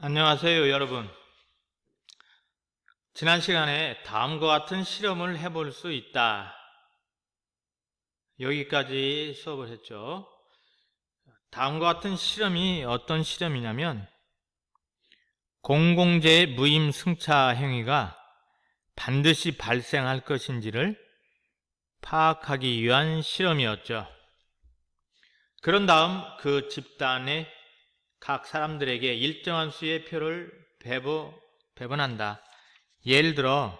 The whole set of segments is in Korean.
안녕하세요, 여러분. 지난 시간에 다음과 같은 실험을 해볼 수 있다. 여기까지 수업을 했죠. 다음과 같은 실험이 어떤 실험이냐면 공공재의 무임승차 행위가 반드시 발생할 것인지를 파악하기 위한 실험이었죠. 그런 다음 그 집단의 각 사람들에게 일정한 수의 표를 배분한다. 예를 들어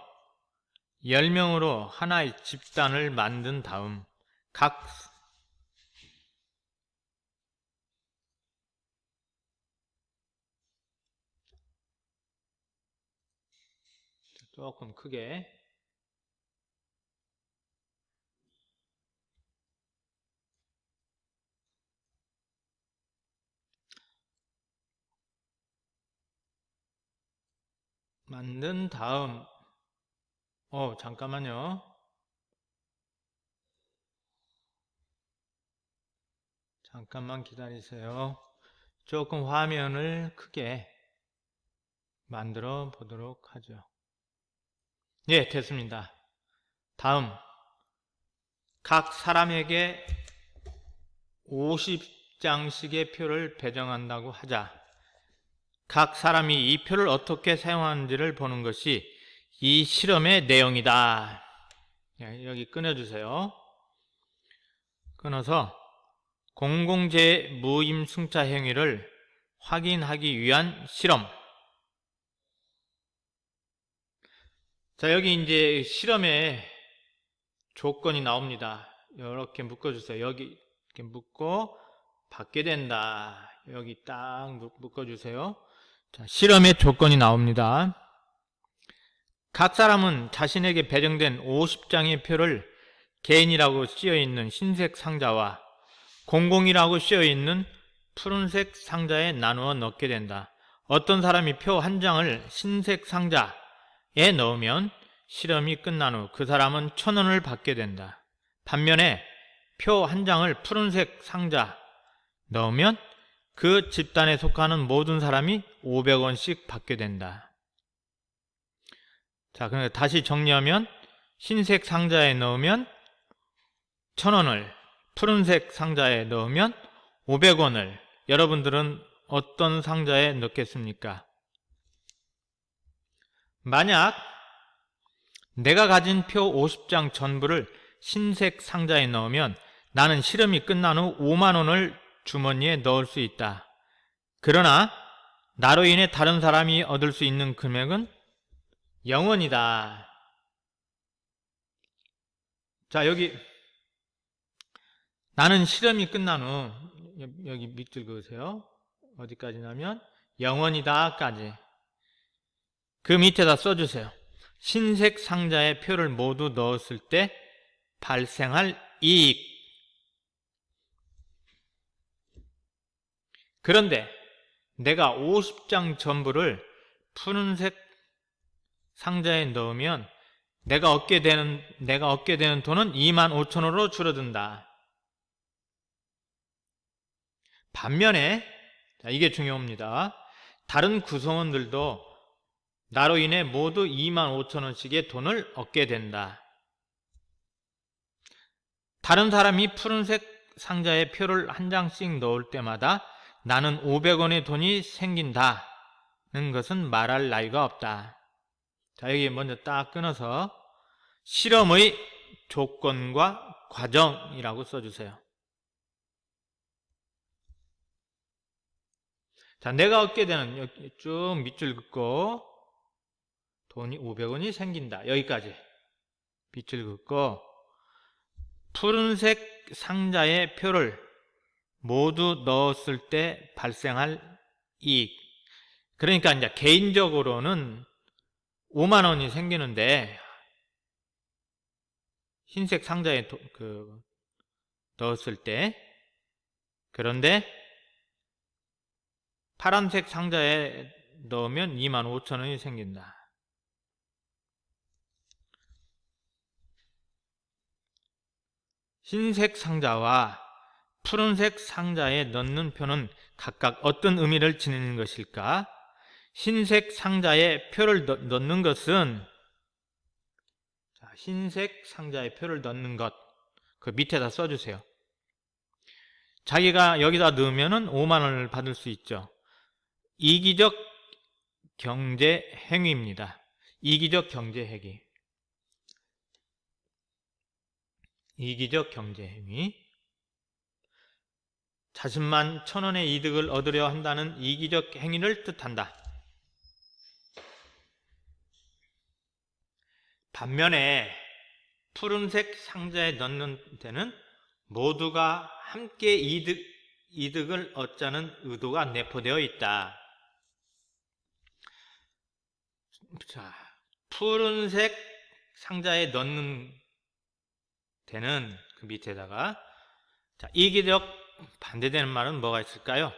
10명으로 하나의 집단을 만든 다음 각 조금 크게 만든 다음 잠깐만요. 잠깐만 기다리세요. 조금 화면을 크게 만들어 보도록 하죠. 예, 됐습니다. 다음 각 사람에게 50장씩의 표를 배정한다고 하자. 각 사람이 이 표를 어떻게 사용하는지를 보는 것이 이 실험의 내용이다. 여기 끊어주세요. 끊어서 공공재 무임승차 행위를 확인하기 위한 실험. 자, 여기 이제 실험의 조건이 나옵니다. 이렇게 묶어주세요. 여기 이렇게 묶고 받게 된다. 여기 딱 묶어주세요. 자, 실험의 조건이 나옵니다. 각 사람은 자신에게 배정된 50장의 표를 개인이라고 쓰여있는 흰색 상자와 공공이라고 쓰여있는 푸른색 상자에 나누어 넣게 된다. 어떤 사람이 표 한 장을 흰색 상자에 넣으면 실험이 끝난 후 그 사람은 1,000원을 받게 된다. 반면에 표 한 장을 푸른색 상자 넣으면 그 집단에 속하는 모든 사람이 500원씩 받게 된다. 자, 그러니까 다시 정리하면 흰색 상자에 넣으면 1,000원을, 푸른색 상자에 넣으면 500원을 여러분들은 어떤 상자에 넣겠습니까? 만약 내가 가진 표 50장 전부를 흰색 상자에 넣으면 나는 실험이 끝난 후 5만원을 주머니에 넣을 수 있다. 그러나 나로 인해 다른 사람이 얻을 수 있는 금액은 0원이다. 자, 여기 나는 실험이 끝난 후 여기 밑줄 그으세요. 어디까지냐면 0원이다까지. 그 밑에다 써주세요. 흰색 상자에 표를 모두 넣었을 때 발생할 이익. 그런데 내가 50장 전부를 푸른색 상자에 넣으면 내가 얻게 되는 돈은 25,000원으로 줄어든다. 반면에 이게 중요합니다. 다른 구성원들도 나로 인해 모두 25,000원씩의 돈을 얻게 된다. 다른 사람이 푸른색 상자에 표를 한 장씩 넣을 때마다 나는 500원의 돈이 생긴다는 것은 말할 나위가 없다. 자, 여기 먼저 딱 끊어서 실험의 조건과 과정이라고 써주세요. 자, 내가 얻게 되는 쭉 밑줄 긋고 돈이 500원이 생긴다. 여기까지 밑줄 긋고 푸른색 상자에 표를 모두 넣었을 때 발생할 이익. 그러니까 이제 개인적으로는 5만원이 생기는데 흰색 상자에 넣었을 때, 그런데 파란색 상자에 넣으면 25,000원이 생긴다. 흰색 상자와 푸른색 상자에 넣는 표는 각각 어떤 의미를 지니는 것일까? 흰색 상자에 표를 넣는 것은, 흰색 상자에 표를 넣는 것, 그 밑에다 써주세요. 자기가 여기다 넣으면은 5만 원을 받을 수 있죠. 이기적 경제 행위입니다. 이기적 경제 행위. 이기적 경제 행위. 자신만 1,000원의 이득을 얻으려 한다는 이기적 행위를 뜻한다. 반면에 푸른색 상자에 넣는 데는 모두가 함께 이득을 얻자는 의도가 내포되어 있다. 자, 푸른색 상자에 넣는 데는 그 밑에다가, 자, 이기적 반대되는 말은 뭐가 있을까요?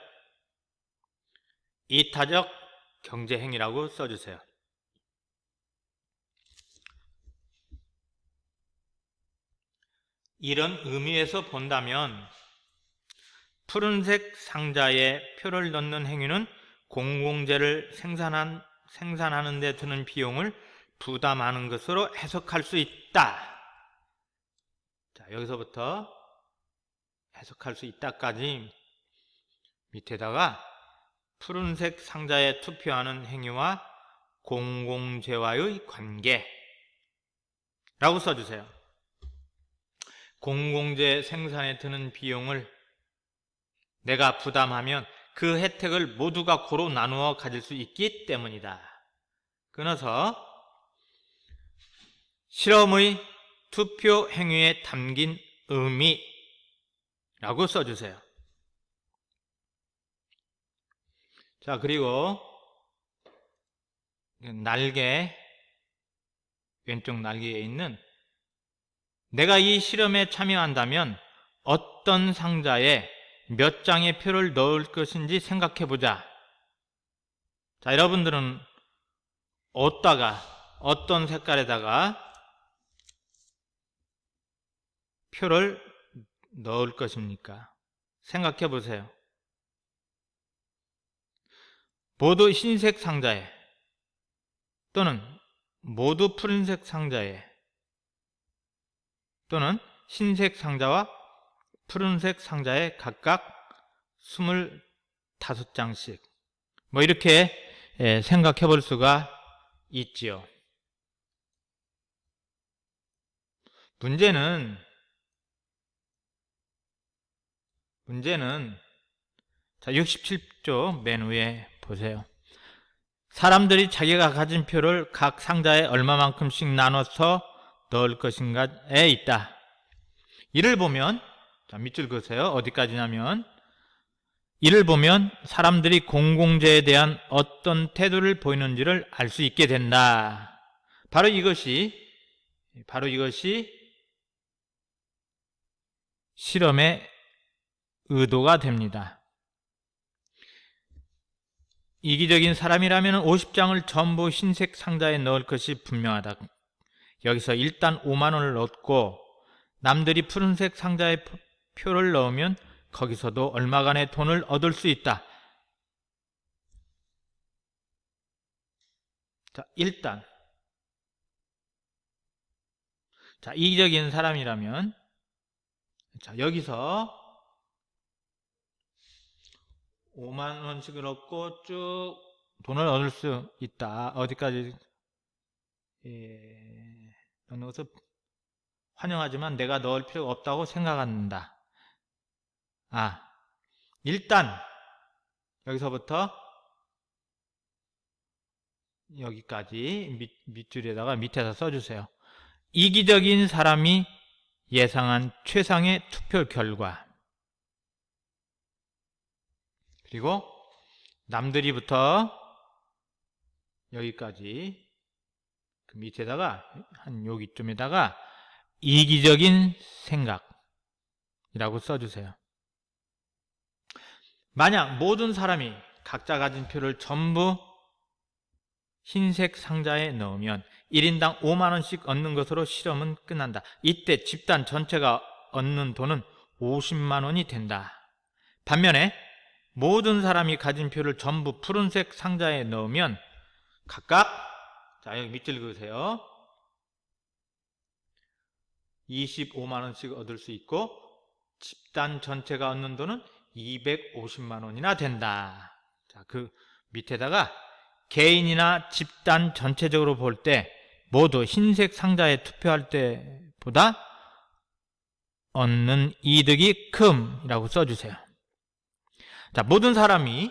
이타적 경제행위라고 써주세요. 이런 의미에서 본다면 푸른색 상자에 표를 넣는 행위는 공공재를 생산하는 데 드는 비용을 부담하는 것으로 해석할 수 있다. 자, 여기서부터 해석할 수 있다까지 밑에다가 푸른색 상자에 투표하는 행위와 공공재와의 관계라고 써주세요. 공공재 생산에 드는 비용을 내가 부담하면 그 혜택을 모두가 고루 나누어 가질 수 있기 때문이다. 끊어서 실험의 투표 행위에 담긴 의미라고 써주세요. 자, 그리고 날개, 왼쪽 날개에 있는 내가 이 실험에 참여한다면 어떤 상자에 몇 장의 표를 넣을 것인지 생각해보자. 자, 여러분들은 어떤 색깔에다가 표를 넣을 것입니까? 생각해보세요. 모두 흰색 상자에 또는 모두 푸른색 상자에 또는 흰색 상자와 푸른색 상자에 각각 25장씩 뭐 이렇게 생각해 볼 수가 있지요. 문제는 자, 67조 맨 위에 보세요. 사람들이 자기가 가진 표를 각 상자에 얼마만큼씩 나눠서 넣을 것인가에 있다. 이를 보면, 자, 밑줄 그으세요. 어디까지냐면, 이를 보면 사람들이 공공재에 대한 어떤 태도를 보이는지를 알 수 있게 된다. 바로 이것이 실험의 의도가 됩니다. 이기적인 사람이라면 50장을 전부 흰색 상자에 넣을 것이 분명하다. 여기서 일단 5만 원을 얻고 남들이 푸른색 상자에 표를 넣으면 거기서도 얼마간의 돈을 얻을 수 있다. 자, 일단 이기적인 사람이라면, 자, 여기서 5만 원씩을 얻고 쭉 돈을 얻을 수 있다. 어디까지 넣는 것을 환영하지만 내가 넣을 필요가 없다고 생각한다. 일단 여기서부터 여기까지 밑줄에다가 밑에다 써주세요. 이기적인 사람이 예상한 최상의 투표 결과, 그리고 남들이부터 여기까지 그 밑에다가 한 여기쯤에다가 이기적인 생각이라고 써주세요. 만약 모든 사람이 각자 가진 표를 전부 흰색 상자에 넣으면 1인당 5만 원씩 얻는 것으로 실험은 끝난다. 이때 집단 전체가 얻는 돈은 50만 원이 된다. 반면에 모든 사람이 가진 표를 전부 푸른색 상자에 넣으면 각각, 자, 여기 밑줄 그으세요. 25만원씩 얻을 수 있고 집단 전체가 얻는 돈은 250만원이나 된다. 자, 그 밑에다가 개인이나 집단 전체적으로 볼 때 모두 흰색 상자에 투표할 때보다 얻는 이득이 큼이라고 써주세요. 자, 모든 사람이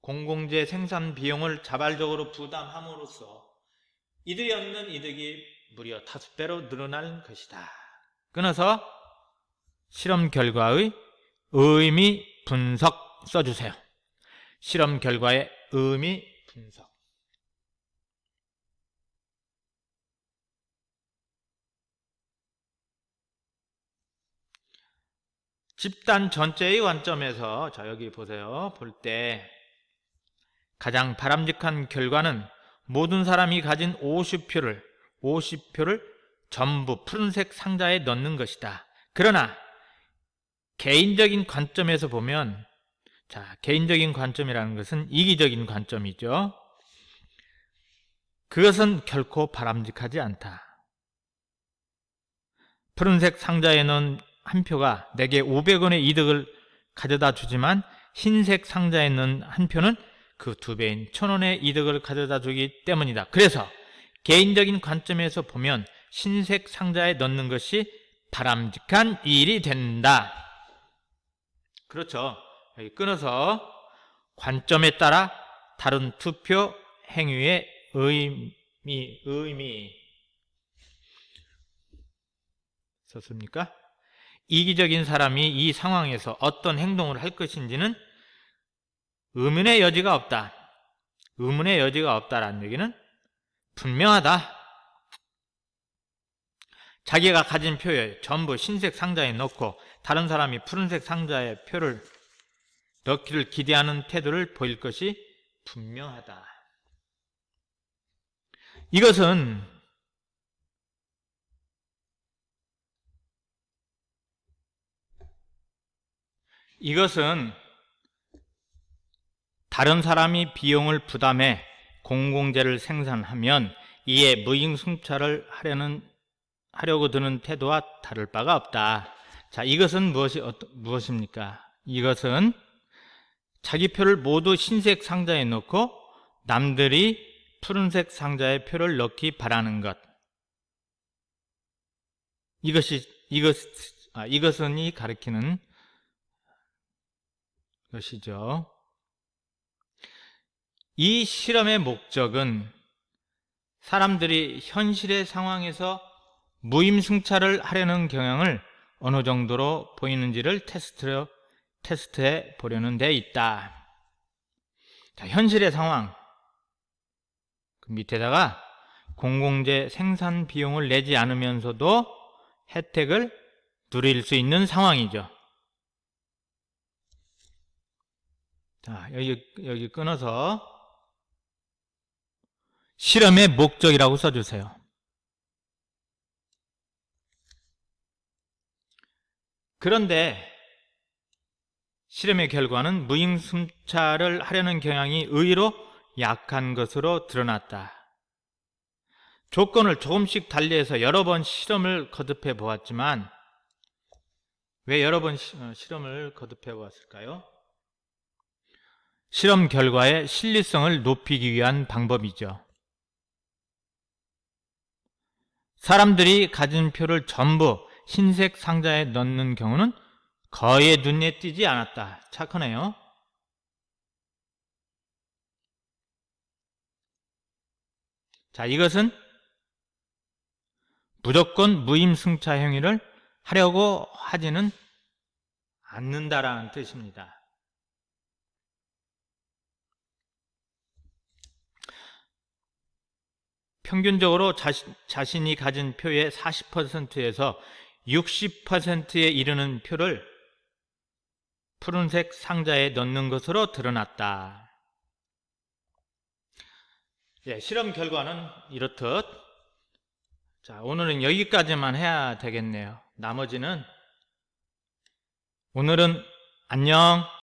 공공재 생산 비용을 자발적으로 부담함으로써 이들이 얻는 이득이 무려 5배로 늘어날 것이다. 끊어서 실험 결과의 의미 분석 써주세요. 실험 결과의 의미 분석. 집단 전체의 관점에서, 자, 여기 보세요. 볼 때 가장 바람직한 결과는 모든 사람이 가진 50표를 전부 푸른색 상자에 넣는 것이다. 그러나 개인적인 관점에서 보면, 자, 개인적인 관점이라는 것은 이기적인 관점이죠. 그것은 결코 바람직하지 않다. 푸른색 상자에 넣은 한 표가 내게 500원의 이득을 가져다 주지만 흰색 상자에 넣은 한 표는 그 2배인 1000원의 이득을 가져다 주기 때문이다. 그래서 개인적인 관점에서 보면 흰색 상자에 넣는 것이 바람직한 일이 된다. 그렇죠. 여기 끊어서 관점에 따라 다른 투표 행위의 의미 썼습니까? 이기적인 사람이 이 상황에서 어떤 행동을 할 것인지는 의문의 여지가 없다. 의문의 여지가 없다라는 얘기는 분명하다. 자기가 가진 표에 전부 흰색 상자에 넣고 다른 사람이 푸른색 상자에 표를 넣기를 기대하는 태도를 보일 것이 분명하다. 이것은 다른 사람이 비용을 부담해 공공재를 생산하면 이에 무임승차를 하려고 드는 태도와 다를 바가 없다. 자, 이것은 무엇입니까? 이것은 자기 표를 모두 흰색 상자에 넣고 남들이 푸른색 상자에 표를 넣기 바라는 것. 이것은 가리키는 것이죠. 이 실험의 목적은 사람들이 현실의 상황에서 무임승차를 하려는 경향을 어느 정도로 보이는지를 테스트해 보려는 데 있다. 자, 현실의 상황. 그 밑에다가 공공재 생산 비용을 내지 않으면서도 혜택을 누릴 수 있는 상황이죠. 자, 여기 끊어서 실험의 목적이라고 써주세요. 그런데 실험의 결과는 무임승차를 하려는 경향이 의외로 약한 것으로 드러났다. 조건을 조금씩 달리해서 여러 번 실험을 거듭해 보았지만 왜 여러 번 실험을 거듭해 보았을까요? 실험 결과의 신뢰성을 높이기 위한 방법이죠. 사람들이 가진 표를 전부 흰색 상자에 넣는 경우는 거의 눈에 띄지 않았다. 착하네요. 자, 이것은 무조건 무임승차 행위를 하려고 하지는 않는다라는 뜻입니다. 평균적으로 자신이 가진 표의 40%에서 60%에 이르는 표를 푸른색 상자에 넣는 것으로 드러났다. 예, 실험 결과는 이렇듯. 자, 오늘은 여기까지만 해야 되겠네요. 나머지는 오늘은 안녕.